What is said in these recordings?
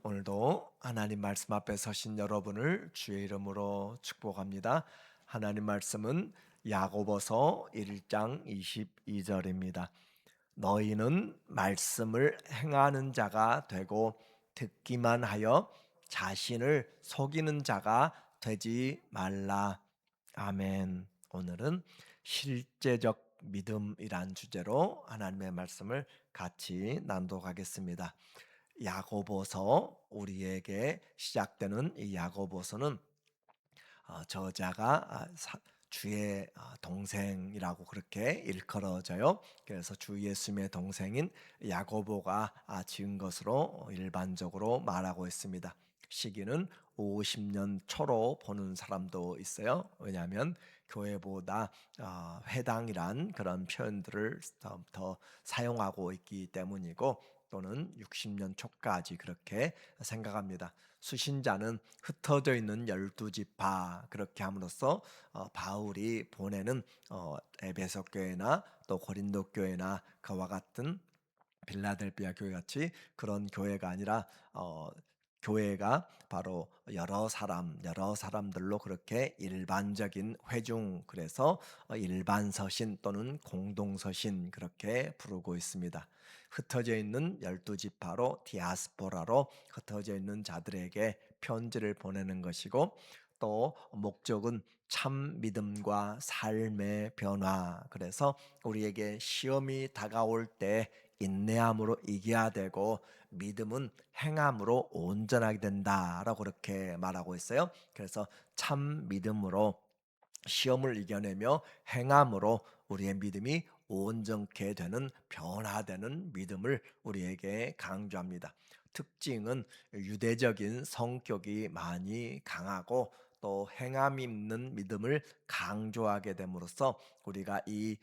오늘도 하나님 말씀 앞에 서신 여러분을 주의 이름으로 축복합니다. 하나님 말씀은 야고보서 1장 22절입니다. 너희는 말씀을 행하는 자가 되고 듣기만 하여 자신을 속이는 자가 되지 말라. 아멘. 오늘은 실제적 믿음이란 주제로 하나님의 말씀을 같이 낭독하겠습니다. 야고보서, 우리에게 시작되는 이 야고보서는 저자가 주의 동생이라고 그렇게 일컬어져요. 그래서 주 예수님의 동생인 야고보가 지은 것으로 일반적으로 말하고 있습니다. 시기는 50년 초로 보는 사람도 있어요. 왜냐하면 교회보다 회당이란 그런 표현들을 더 사용하고 있기 때문이고, 또는 60년 초까지 그렇게 생각합니다. 수신자는 흩어져 있는 12지파, 그렇게 함으로써 바울이 보내는 에베소 교회나 또 고린도 교회나 그와 같은 빌라델비아 교회 같이 그런 교회가 아니라 교회가 바로 여러 사람들로 그렇게 일반적인 회중, 그래서 일반 서신 또는 공동 서신 그렇게 부르고 있습니다. 흩어져 있는 12지파로, 디아스포라로 흩어져 있는 자들에게 편지를 보내는 것이고, 또 목적은 참 믿음과 삶의 변화, 그래서 우리에게 시험이 다가올 때 인내함으로 이겨야 되고, 믿음은 행함으로 온전하게 된다라고 그렇게 말하고 있어요. 그래서 참 믿음으로 시험을 이겨내며 행함으로 우리의 믿음이 온전케 되는, 변화되는 믿음을 우리에게 강조합니다. 특징은 유대적인 성격이 많이 강하고 또 행함이 있는 믿음을 강조하게 됨으로써, 우리가 이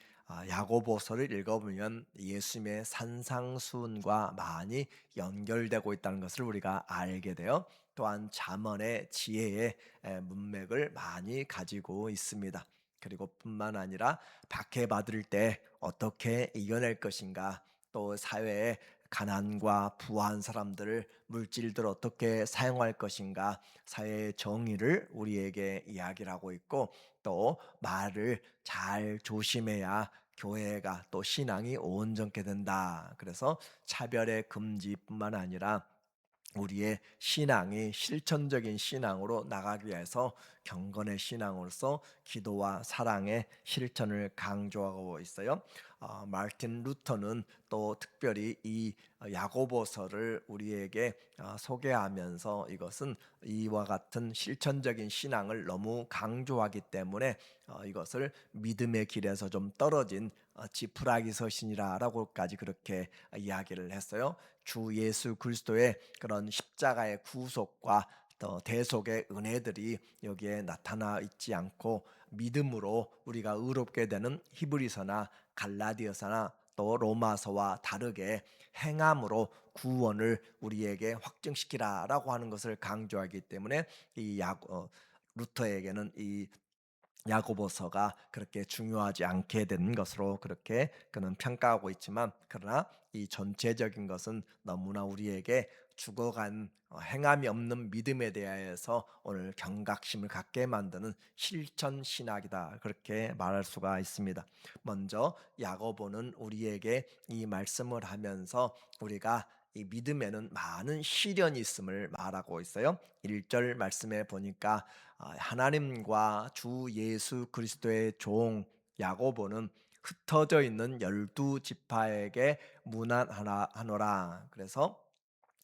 야고보서를 읽어보면 예수님의 산상수훈과 많이 연결되고 있다는 것을 우리가 알게 돼요. 또한 잠언의 지혜의 문맥을 많이 가지고 있습니다. 그리고 뿐만 아니라 박해받을 때 어떻게 이겨낼 것인가, 또 사회에 가난과 부한 사람들을, 물질들을 어떻게 사용할 것인가, 사회의 정의를 우리에게 이야기를 하고 있고, 또 말을 잘 조심해야 교회가 또 신앙이 온전케 된다. 그래서 차별의 금지뿐만 아니라 우리의 신앙이 실천적인 신앙으로 나가기 위해서 경건의 신앙으로서 기도와 사랑의 실천을 강조하고 있어요. 마르틴 루터는 또 특별히 이 야고보서를 우리에게 소개하면서, 이것은 이와 같은 실천적인 신앙을 너무 강조하기 때문에 이것을 믿음의 길에서 좀 떨어진 지푸라기 서신이라고까지 그렇게 이야기를 했어요. 주 예수 그리스도의 그런 십자가의 구속과 또 대속의 은혜들이 여기에 나타나 있지 않고, 믿음으로 우리가 의롭게 되는 히브리서나 갈라디아서나 또 로마서와 다르게 행함으로 구원을 우리에게 확증시키라라고 하는 것을 강조하기 때문에, 이 루터에게는 이 야고보서가 그렇게 중요하지 않게 된 것으로 그렇게 그는 평가하고 있지만, 그러나 이 전체적인 것은 너무나 우리에게 죽어간 행함이 없는 믿음에 대하여서 오늘 경각심을 갖게 만드는 실천 신학이다, 그렇게 말할 수가 있습니다. 먼저 야고보는 우리에게 이 말씀을 하면서 우리가 이 믿음에는 많은 시련이 있음을 말하고 있어요. 1절 말씀에 보니까 하나님과 주 예수 그리스도의 종 야고보는 흩어져 있는 12지파에게 문안하노라. 그래서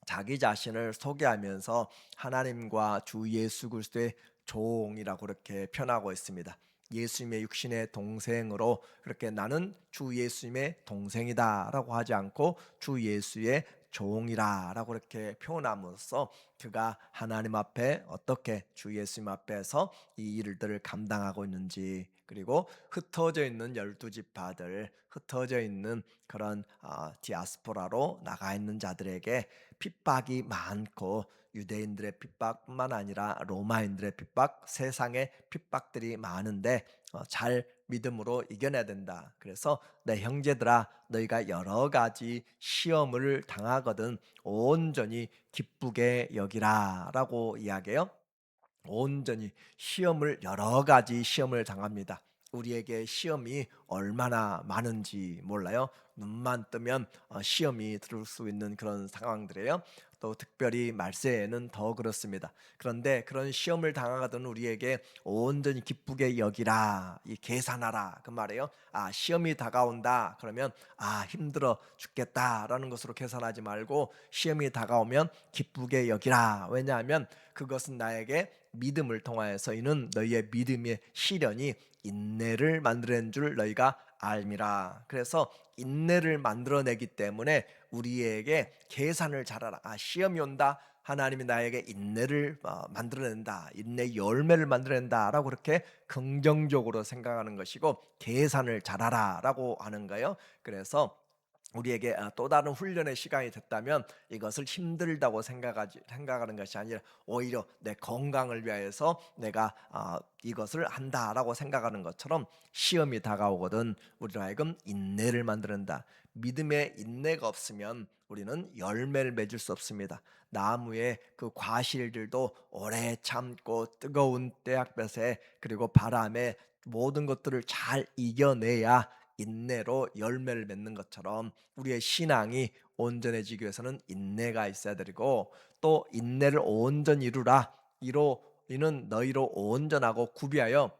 자기 자신을 소개하면서 하나님과 주 예수 그리스도의 종이라고 그렇게 표현하고 있습니다. 예수님의 육신의 동생으로, 그렇게 나는 주 예수님의 동생이다라고 하지 않고 주 예수의 종이라라고 그렇게 표현함으로써, 그가 하나님 앞에 어떻게 주 예수님 앞에서 이 일들을 감당하고 있는지, 그리고 흩어져 있는 12지파들, 흩어져 있는 그런 디아스포라로 나가 있는 자들에게 핍박이 많고, 유대인들의 핍박뿐만 아니라 로마인들의 핍박, 세상의 핍박들이 많은데 잘 믿음으로 이겨내야 된다. 그래서 내 형제들아 너희가 여러 가지 시험을 당하거든 온전히 기쁘게 여기라라고 이야기해요. 온전히 시험을 여러 가지 시험을 당합니다. 우리에게 시험이 얼마나 많은지 몰라요. 눈만 뜨면 시험이 들을 수 있는 그런 상황들이에요. 또 특별히 말세에는 더 그렇습니다. 그런데 그런 시험을 당하거든 우리에게 온전히 기쁘게 여기라, 이 계산하라 그 말이에요. 아, 시험이 다가온다 그러면 아, 힘들어 죽겠다라는 것으로 계산하지 말고 시험이 다가오면 기쁘게 여기라. 왜냐하면 그것은 나에게 믿음을 통하여서 이는 너희의 믿음의 시련이 인내를 만들어낸 줄 너희가 알미라. 그래서 인내를 만들어내기 때문에 우리에게 계산을 잘하라. 아, 시험이 온다. 하나님이 나에게 인내를 만들어낸다. 인내 열매를 만들어낸다라고 그렇게 긍정적으로 생각하는 것이고 계산을 잘하라라고 하는 거예요. 그래서 우리에게 또 다른 훈련의 시간이 됐다면 이것을 힘들다고 생각하는 것이 아니라 오히려 내 건강을 위하여서 내가 이것을 한다라고 생각하는 것처럼 시험이 다가오거든 우리로 하여금 인내를 만드는다. 믿음의 인내가 없으면 우리는 열매를 맺을 수 없습니다. 나무의 그 과실들도 오래 참고 뜨거운 때약볕에 그리고 바람에 모든 것들을 잘 이겨내야 인내로 열매를 맺는 것처럼 우리의 신앙이 온전해지기 위해서는 인내가 있어야 되고 또 인내를 온전히 이루라. 이는 너희로 온전하고 구비하여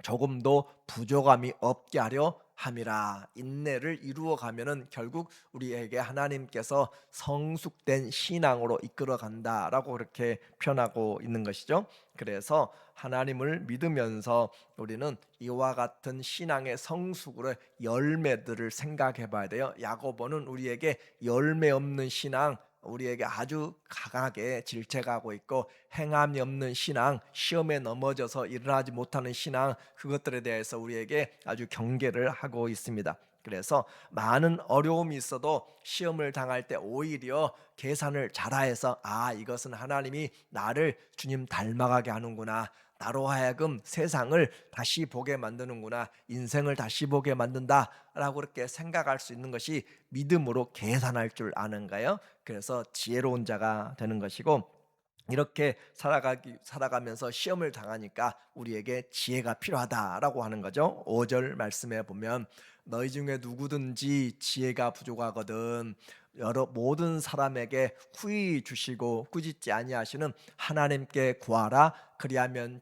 조금도 부족함이 없게 하려 함이라. 인내를 이루어 가면은 결국 우리에게 하나님께서 성숙된 신앙으로 이끌어 간다라고 그렇게 표현하고 있는 것이죠. 그래서 하나님을 믿으면서 우리는 이와 같은 신앙의 성숙으로 열매들을 생각해 봐야 돼요. 야고보는 우리에게 열매 없는 신앙, 우리에게 아주 강하게 질책하고 있고 행함이 없는 신앙, 시험에 넘어져서 일어나지 못하는 신앙, 그것들에 대해서 우리에게 아주 경계를 하고 있습니다. 그래서 많은 어려움이 있어도 시험을 당할 때 오히려 계산을 잘해서 아, 이것은 하나님이 나를 주님 닮아가게 하는구나, 나로 하여금 세상을 다시 보게 만드는구나, 인생을 다시 보게 만든다라고 그렇게 생각할 수 있는 것이 믿음으로 계산할 줄 아는가요? 그래서 지혜로운 자가 되는 것이고, 이렇게 살아가면서 시험을 당하니까 우리에게 지혜가 필요하다라고 하는 거죠. 5절 말씀에 보면 너희 중에 누구든지 지혜가 부족하거든 여러 모든 사람에게 후히 주시고 꾸짖지 아니하시는 하나님께 구하라. 그리하면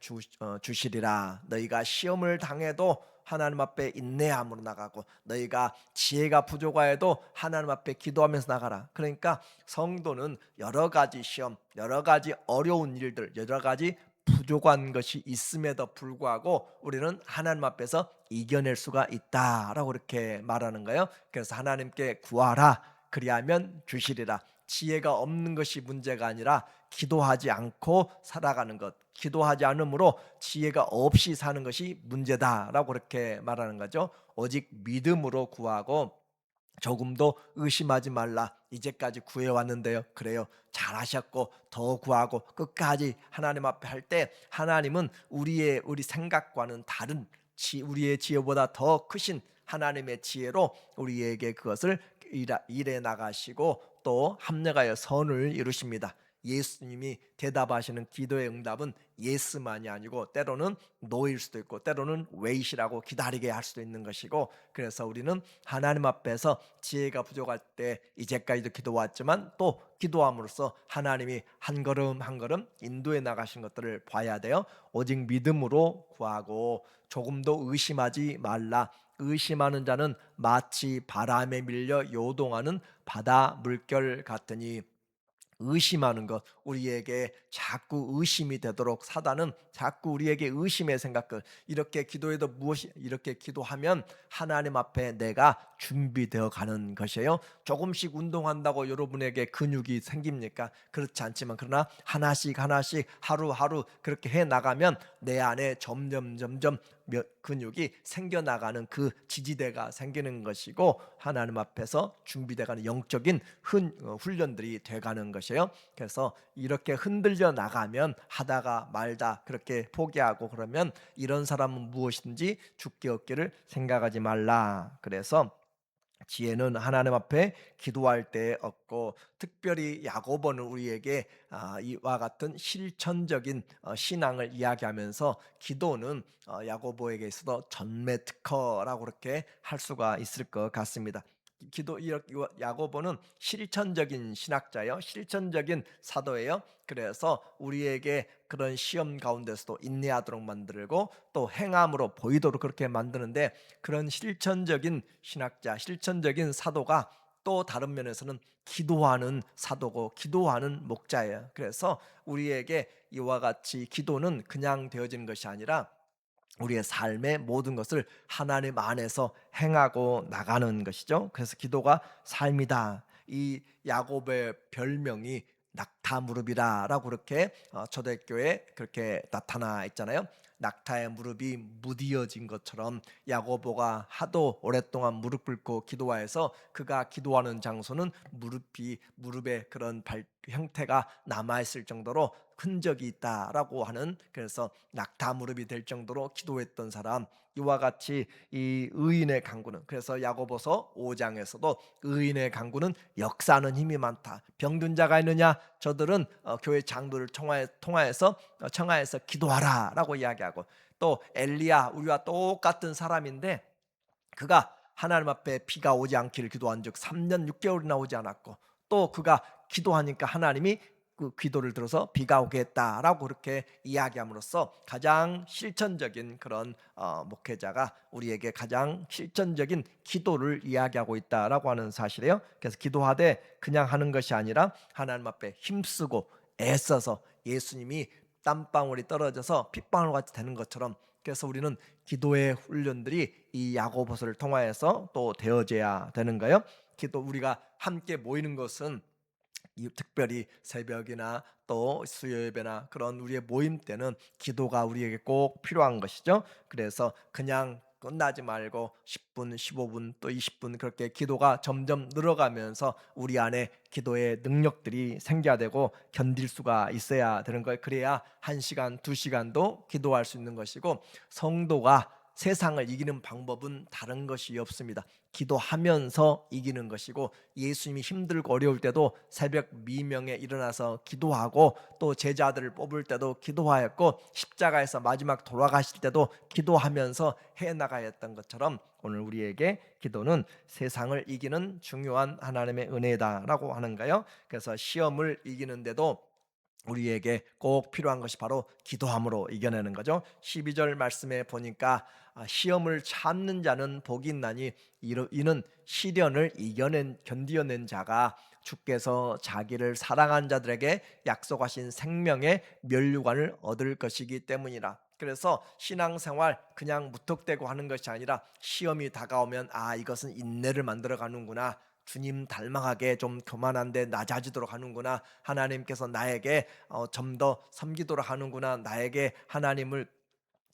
주시리라. 너희가 시험을 당해도 하나님 앞에 인내함으로 나가고 너희가 지혜가 부족하여도 하나님 앞에 기도하면서 나가라. 그러니까 성도는 여러 가지 시험, 여러 가지 어려운 일들, 여러 가지 부족한 것이 있음에도 불구하고 우리는 하나님 앞에서 이겨낼 수가 있다라고 이렇게 말하는 거예요. 그래서 하나님께 구하라. 그리하면 주시리라. 지혜가 없는 것이 문제가 아니라 기도하지 않고 살아가는 것, 기도하지 않으므로 지혜가 없이 사는 것이 문제다라고 그렇게 말하는 거죠. 오직 믿음으로 구하고 조금도 의심하지 말라. 이제까지 구해왔는데요. 그래요. 잘하셨고 더 구하고 끝까지 하나님 앞에 할 때 하나님은 우리 생각과는 다른 우리의 지혜보다 더 크신 하나님의 지혜로 우리에게 그것을 일해 나가시고 또 합력하여 선을 이루십니다. 예수님이 대답하시는 기도의 응답은 예스만이 아니고 때로는 노일 수도 있고 때로는 웨이시라고 기다리게 할 수도 있는 것이고, 그래서 우리는 하나님 앞에서 지혜가 부족할 때 이제까지도 기도왔지만 또 기도함으로써 하나님이 한 걸음 한 걸음 인도해 나가신 것들을 봐야 돼요. 오직 믿음으로 구하고 조금도 의심하지 말라. 의심하는 자는 마치 바람에 밀려 요동하는 바다 물결 같으니. 의심하는 것, 우리에게 자꾸 의심이 되도록 사단은 자꾸 우리에게 의심의 생각을, 이렇게 기도해도 무엇이, 이렇게 기도하면 하나님 앞에 내가 준비되어 가는 것이에요. 조금씩 운동한다고 여러분에게 근육이 생깁니까? 그렇지 않지만 그러나 하나씩 하나씩 하루하루 그렇게 해 나가면 내 안에 점점 근육이 생겨나가는 그 지지대가 생기는 것이고, 하나님 앞에서 준비돼가는 영적인 훈련들이 돼가는 것이에요. 그래서 이렇게 흔들려 나가면 하다가 말다 그렇게 포기하고 그러면 이런 사람은 무엇이든지 죽기 없기를 생각하지 말라. 그래서 지혜는 하나님 앞에 기도할 때 얻고, 특별히 야고보는 우리에게 이와 같은 실천적인 신앙을 이야기하면서 기도는 야고보에게 있어서 전매 특허라고 그렇게 할 수가 있을 것 같습니다. 야고보는 실천적인 신학자예요. 실천적인 사도예요. 그래서 우리에게 그런 시험 가운데서도 인내하도록 만들고 또 행함으로 보이도록 그렇게 만드는데, 그런 실천적인 신학자, 실천적인 사도가 또 다른 면에서는 기도하는 사도고 기도하는 목자예요. 그래서 우리에게 이와 같이 기도는 그냥 되어지는 것이 아니라 우리의 삶의 모든 것을 하나님 안에서 행하고 나가는 것이죠. 그래서 기도가 삶이다. 이 야곱의 별명이 낙타 무릎이라라고 그렇게 초대교회에 그렇게 나타나 있잖아요. 낙타의 무릎이 무디어진 것처럼 야고보가 하도 오랫동안 무릎 꿇고 기도하여서 그가 기도하는 장소는 무릎의 그런 형태가 남아 있을 정도로 흔적이 있다라고 하는, 그래서 낙타 무릎이 될 정도로 기도했던 사람, 이와 같이 이 의인의 강구는, 그래서 야고보서 5장에서도 의인의 강구는 역사하는 힘이 많다. 병든 자가 있느냐, 저들은 교회 장로를 통하여서 청하여서 기도하라라고 이야기하고, 또 엘리야, 우리와 똑같은 사람인데 그가 하나님 앞에 비가 오지 않기를 기도한 적 3년 6개월이나 오지 않았고, 또 그가 기도하니까 하나님이 그 기도를 들어서 비가 오게 했다라고 그렇게 이야기함으로써 가장 실천적인 그런 목회자가 우리에게 가장 실천적인 기도를 이야기하고 있다라고 하는 사실이에요. 그래서 기도하되 그냥 하는 것이 아니라 하나님 앞에 힘쓰고 애써서 예수님이 땀방울이 떨어져서 핏방울 같이 되는 것처럼, 그래서 우리는 기도의 훈련들이 이 야고보서를 통하여서 또 되어져야 되는 거예요. 기도, 우리가 함께 모이는 것은 특별히 새벽이나 또 수요예배나 그런 우리의 모임 때는 기도가 우리에게 꼭 필요한 것이죠. 그래서 그냥 끝나지 말고 10분, 15분, 또 20분 그렇게 기도가 점점 늘어가면서 우리 안에 기도의 능력들이 생겨야 되고 견딜 수가 있어야 되는 거예요. 그래야 1시간, 2시간도 기도할 수 있는 것이고, 성도가 세상을 이기는 방법은 다른 것이 없습니다. 기도하면서 이기는 것이고, 예수님이 힘들고 어려울 때도 새벽 미명에 일어나서 기도하고, 또 제자들을 뽑을 때도 기도하였고, 십자가에서 마지막 돌아가실 때도 기도하면서 해나가야 했던 것처럼, 오늘 우리에게 기도는 세상을 이기는 중요한 하나님의 은혜다라고 하는가요? 그래서 시험을 이기는데도 우리에게 꼭 필요한 것이 바로 기도함으로 이겨내는 거죠. 12절 말씀에 보니까 시험을 참는 자는 복이 있나니 이는 시련을 견디어낸 자가 주께서 자기를 사랑한 자들에게 약속하신 생명의 면류관을 얻을 것이기 때문이라. 그래서 신앙생활 그냥 무턱대고 하는 것이 아니라 시험이 다가오면 이것은 인내를 만들어 가는구나, 주님 닮아가게 좀 교만한데 낮아지도록 하는구나, 하나님께서 나에게 좀 더 섬기도록 하는구나, 나에게 하나님을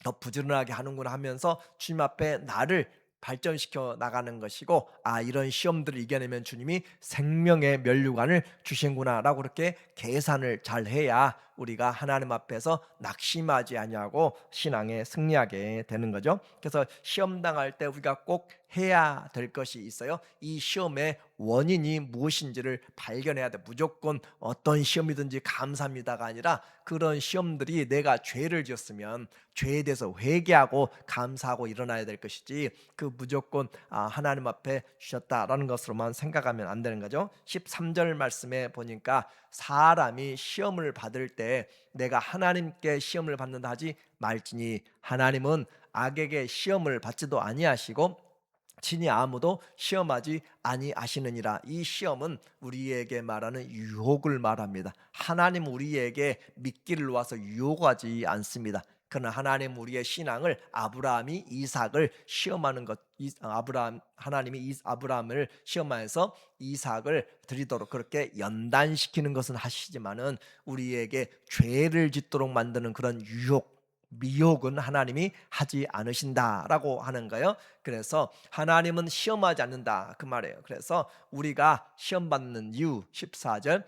더 부지런하게 하는구나 하면서 주님 앞에 나를 발전시켜 나가는 것이고, 이런 시험들을 이겨내면 주님이 생명의 면류관을 주신구나라고 그렇게 계산을 잘 해야 우리가 하나님 앞에서 낙심하지 아니하고 신앙에 승리하게 되는 거죠. 그래서 시험 당할 때 우리가 꼭 해야 될 것이 있어요. 이 시험의 원인이 무엇인지를 발견해야 돼. 무조건 어떤 시험이든지 감사합니다가 아니라, 그런 시험들이 내가 죄를 지었으면 죄에 대해서 회개하고 감사하고 일어나야 될 것이지, 그 무조건 하나님 앞에 주셨다라는 것으로만 생각하면 안 되는 거죠. 13절 말씀에 보니까 사람이 시험을 받을 때 내가 하나님께 시험을 받는다 하지 말지니 하나님은 악에게 시험을 받지도 아니하시고 친히 아무도 시험하지 아니하시느니라. 이 시험은 우리에게 말하는 유혹을 말합니다. 하나님 우리에게 미끼를 놓아서 유혹하지 않습니다. 그러나 하나님 우리의 신앙을, 아브라함이 이삭을 시험하는 것, 하나님이 아브라함을 시험하여서 이삭을 드리도록 그렇게 연단시키는 것은 하시지만은 우리에게 죄를 짓도록 만드는 그런 유혹, 미혹은 하나님이 하지 않으신다라고 하는 거예요. 그래서 하나님은 시험하지 않는다 그 말이에요. 그래서 우리가 시험 받는 이유 14절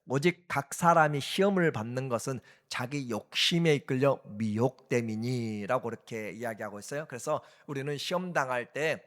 오직 각 사람이 시험을 받는 것은 자기 욕심에 이끌려 미혹됨이니라고 이렇게 이야기하고 있어요. 그래서 우리는 시험 당할 때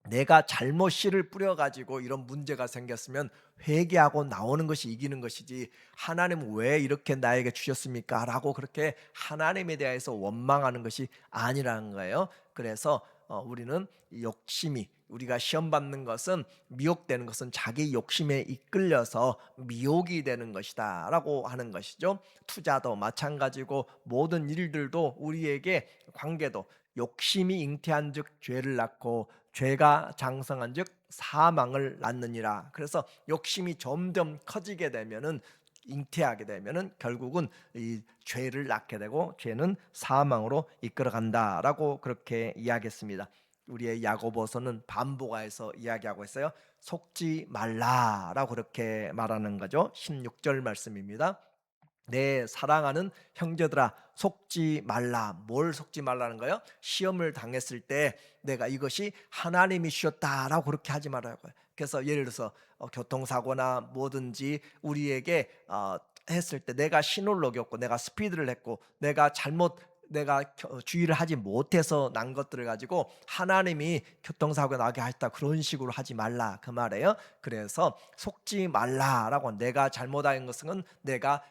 내가 잘못 씨를 뿌려 가지고 이런 문제가 생겼으면 회개하고 나오는 것이 이기는 것이지, '하나님은 왜 이렇게 나에게 주셨습니까?'라고 그렇게 하나님에 대해서 원망하는 것이 아니라는 거예요. 그래서 우리는 이 욕심이, 우리가 시험 받는 것은, 미혹되는 것은 자기 욕심에 이끌려서 미혹이 되는 것이다라고 하는 것이죠. 투자도 마찬가지고 모든 일들도 우리에게, 관계도 욕심이 잉태한즉 죄를 낳고 죄가 장성한즉 사망을 낳느니라. 그래서 욕심이 점점 커지게 되면은, 잉태하게 되면은 결국은 이 죄를 낳게 되고 죄는 사망으로 이끌어간다라고 그렇게 이야기했습니다. 우리의 야고보서는 반복하여서 이야기하고 있어요. 속지 말라라고 그렇게 말하는 거죠. 16절 말씀입니다. 내 사랑하는 형제들아 속지 말라. 뭘 속지 말라는 거예요? 시험을 당했을 때 내가 이것이 하나님이 주셨다라고 그렇게 하지 말라고요. 그래서 예를 들어서 교통사고나 뭐든지 우리에게 했을 때, 내가 신호를 어겼고 내가 스피드를 했고 내가 주의를 하지 못해서 난 것들을 가지고 하나님이 교통사고가 나게 하셨다, 그런 식으로 하지 말라 그 말이에요. 그래서 속지 말라라고, 내가 잘못한 것은 내가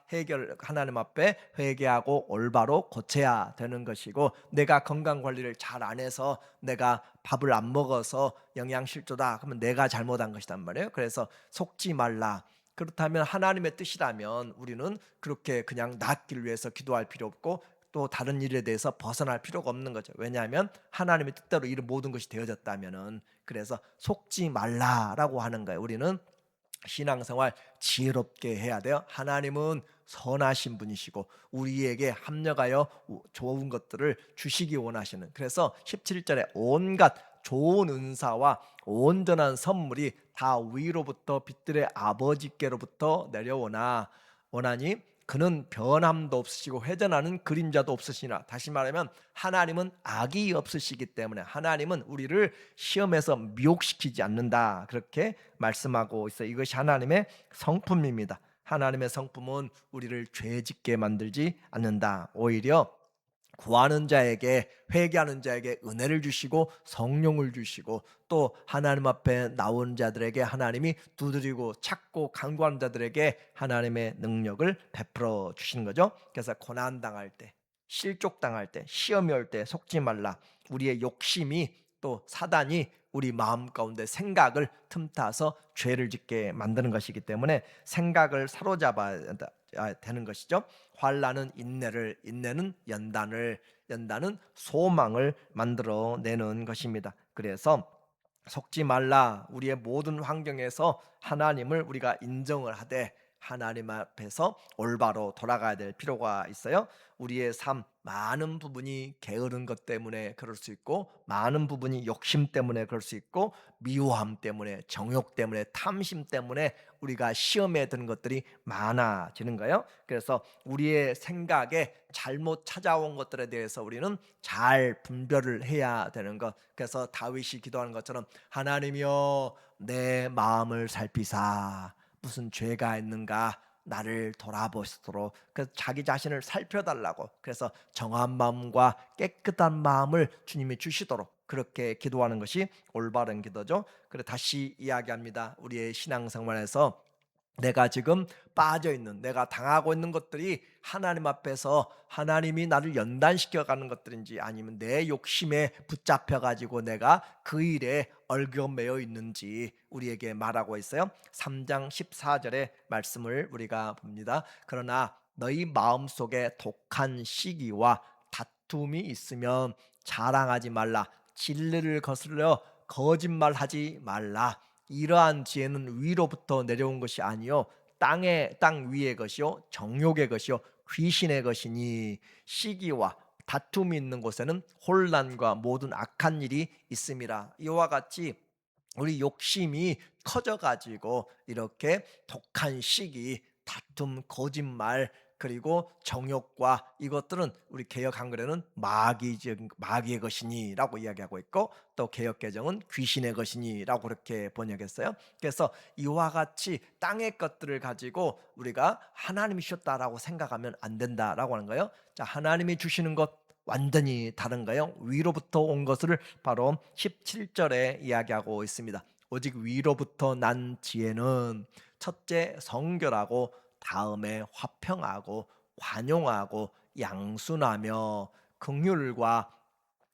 하나님 앞에 회개하고 올바로 고쳐야 되는 것이고, 내가 건강 관리를 잘 안 해서 내가 밥을 안 먹어서 영양실조다 그러면 내가 잘못한 것이란 말이에요. 그래서 속지 말라. 그렇다면 하나님의 뜻이라면 우리는 그렇게 그냥 낫기를 위해서 기도할 필요 없고 또 다른 일에 대해서 벗어날 필요가 없는 거죠. 왜냐하면 하나님의 뜻대로 이 모든 것이 되어졌다면은. 그래서 속지 말라라고 하는 거예요. 우리는 신앙생활 지혜롭게 해야 돼요. 하나님은 선하신 분이시고 우리에게 합력하여 좋은 것들을 주시기 원하시는, 그래서 17절에 온갖 좋은 은사와 온전한 선물이 다 위로부터 빛들의 아버지께로부터 내려오나 원하니 그는 변함도 없으시고 회전하는 그림자도 없으시나. 다시 말하면 하나님은 악이 없으시기 때문에 하나님은 우리를 시험에서 미혹시키지 않는다, 그렇게 말씀하고 있어요. 이것이 하나님의 성품입니다. 하나님의 성품은 우리를 죄짓게 만들지 않는다. 오히려 구하는 자에게, 회개하는 자에게 은혜를 주시고 성령을 주시고, 또 하나님 앞에 나온 자들에게 하나님이 두드리고 찾고 간구하는 자들에게 하나님의 능력을 베풀어 주시는 거죠. 그래서 고난 당할 때, 실족 당할 때, 시험이 올 때 속지 말라. 우리의 욕심이, 또 사단이 우리 마음 가운데 생각을 틈타서 죄를 짓게 만드는 것이기 때문에 생각을 사로잡아야 되는 것이죠. 환난은 인내를, 인내는 연단을, 연단은 소망을 만들어내는 것입니다. 그래서 속지 말라. 우리의 모든 환경에서 하나님을 우리가 인정을 하되 하나님 앞에서 올바로 돌아가야 될 필요가 있어요. 우리의 삶 많은 부분이 게으른 것 때문에 그럴 수 있고, 많은 부분이 욕심 때문에 그럴 수 있고, 미워함 때문에, 정욕 때문에, 탐심 때문에 우리가 시험에 드는 것들이 많아지는 거예요. 그래서 우리의 생각에 잘못 찾아온 것들에 대해서 우리는 잘 분별을 해야 되는 것. 그래서 다윗이 기도하는 것처럼 하나님이여 내 마음을 살피사 무슨 죄가 있는가 나를 돌아보시도록, 그래서 자기 자신을 살펴달라고, 그래서 정한 마음과 깨끗한 마음을 주님이 주시도록 그렇게 기도하는 것이 올바른 기도죠. 그래 다시 이야기합니다. 우리의 신앙생활에서 내가 지금 빠져 있는, 내가 당하고 있는 것들이 하나님 앞에서 하나님이 나를 연단시켜 가는 것들인지, 아니면 내 욕심에 붙잡혀 가지고 내가 그 일에 얽매여 있는지 우리에게 말하고 있어요. 3장 14절의 말씀을 우리가 봅니다. 그러나 너희 마음속에 독한 시기와 다툼이 있으면 자랑하지 말라. 진리를 거스려 거짓말하지 말라. 이러한 지혜는 위로부터 내려온 것이 아니요 땅 위의 것이요 정욕의 것이요 귀신의 것이니, 시기와 다툼이 있는 곳에는 혼란과 모든 악한 일이 있음이라. 이와 같이 우리 욕심이 커져 가지고 이렇게 독한 시기, 다툼, 거짓말, 그리고 정욕과 이것들은 우리 개역 한글에는 마귀의 것이니라고 이야기하고 있고, 또 개역 개정은 귀신의 것이니라고 그렇게 번역했어요. 그래서 이와 같이 땅의 것들을 가지고 우리가 하나님이 주셨다라고 생각하면 안 된다라고 하는 거예요. 자, 하나님이 주시는 것 완전히 다른 거예요. 위로부터 온 것을 바로 17절에 이야기하고 있습니다. 오직 위로부터 난 지혜는 첫째 성결하고, 다음에 화평하고, 관용하고, 양순하며, 긍휼과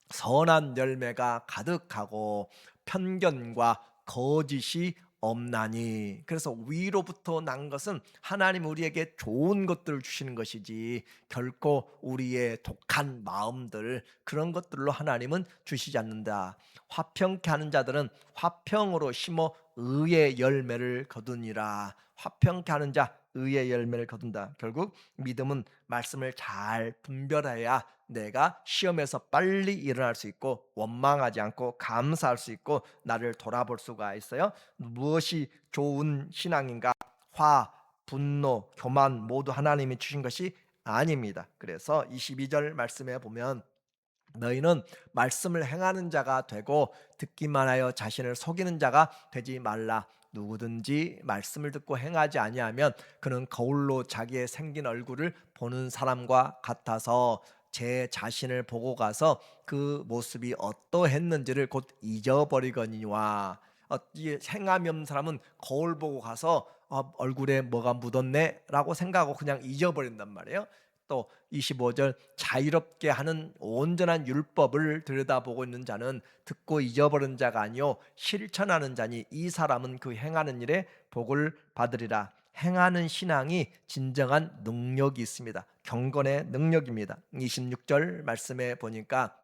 선한 열매가 가득하고, 편견과 거짓이 없나니. 그래서 위로부터 난 것은 하나님 우리에게 좋은 것들을 주시는 것이지, 결코 우리의 독한 마음들, 그런 것들로 하나님은 주시지 않는다. 화평케 하는 자들은 화평으로 심어 의의 열매를 거두니라. 화평케 하는 자 의의 열매를 거둔다. 결국 믿음은 말씀을 잘 분별해야 내가 시험에서 빨리 일어날 수 있고, 원망하지 않고 감사할 수 있고, 나를 돌아볼 수가 있어요. 무엇이 좋은 신앙인가? 화, 분노, 교만 모두 하나님이 주신 것이 아닙니다. 그래서 22절 말씀에 보면, 너희는 말씀을 행하는 자가 되고 듣기만 하여 자신을 속이는 자가 되지 말라. 누구든지 말씀을 듣고 행하지 아니하면 그는 거울로 자기의 생긴 얼굴을 보는 사람과 같아서 제 자신을 보고 가서 그 모습이 어떠했는지를 곧 잊어버리거니와. 이 행함이 없는 사람은 거울 보고 가서 얼굴에 뭐가 묻었네 라고 생각하고 그냥 잊어버린단 말이에요. 또 25절, 자유롭게 하는 온전한 율법을 들여다보고 있는 자는 듣고 잊어버린 자가 아니요 실천하는 자니 이 사람은 그 행하는 일에 복을 받으리라. 행하는 신앙이 진정한 능력이 있습니다. 경건의 능력입니다. 26절 말씀에 보니까,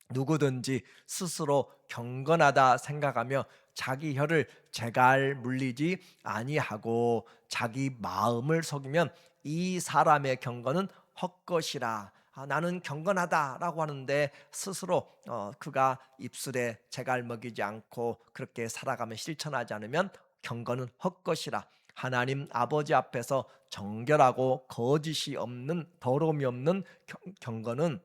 누구든지 스스로 경건하다 생각하며 자기 혀를 제갈 물리지 아니하고 자기 마음을 속이면 이 사람의 경건은 헛것이라. 나는 경건하다라고 하는데 스스로 그가 입술에 제갈 먹이지 않고 그렇게 살아가며 실천하지 않으면 경건은 헛것이라. 하나님 아버지 앞에서 정결하고 거짓이 없는, 더러움이 없는 경건은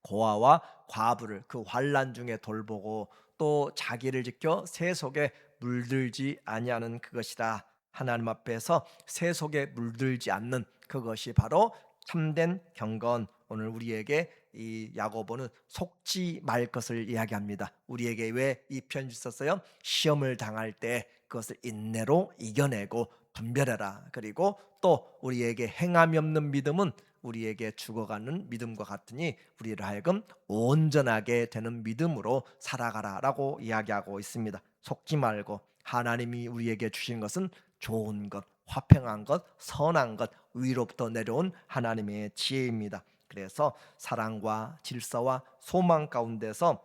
고아와 과부를 그 환난 중에 돌보고, 또 자기를 지켜 새 속에 물들지 아니하는 그것이라. 하나님 앞에서 새 속에 물들지 않는 그것이 바로 참된 경건. 오늘 우리에게 이 야고보는 속지 말 것을 이야기합니다. 우리에게 왜 이 편지 썼어요? 시험을 당할 때 그것을 인내로 이겨내고 분별해라. 그리고 또 우리에게 행함이 없는 믿음은 우리에게 죽어가는 믿음과 같으니 우리를 하여금 온전하게 되는 믿음으로 살아가라라고 이야기하고 있습니다. 속지 말고, 하나님이 우리에게 주신 것은 좋은 것, 화평한 것, 선한 것, 위로부터 내려온 하나님의 지혜입니다. 그래서 사랑과 질서와 소망 가운데서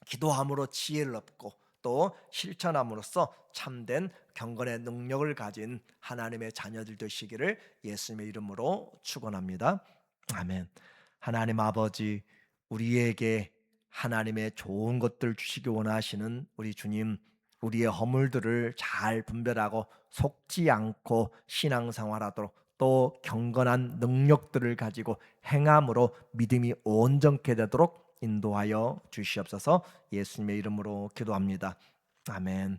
기도함으로 지혜를 얻고, 또 실천함으로써 참된 경건의 능력을 가진 하나님의 자녀들 되시기를 예수님의 이름으로 축원합니다. 아멘. 하나님 아버지, 우리에게 하나님의 좋은 것들 주시기 원하시는 우리 주님, 우리의 허물들을 잘 분별하고 속지 않고 신앙생활하도록, 또 경건한 능력들을 가지고 행함으로 믿음이 온전케 되도록 인도하여 주시옵소서. 예수님의 이름으로 기도합니다. 아멘.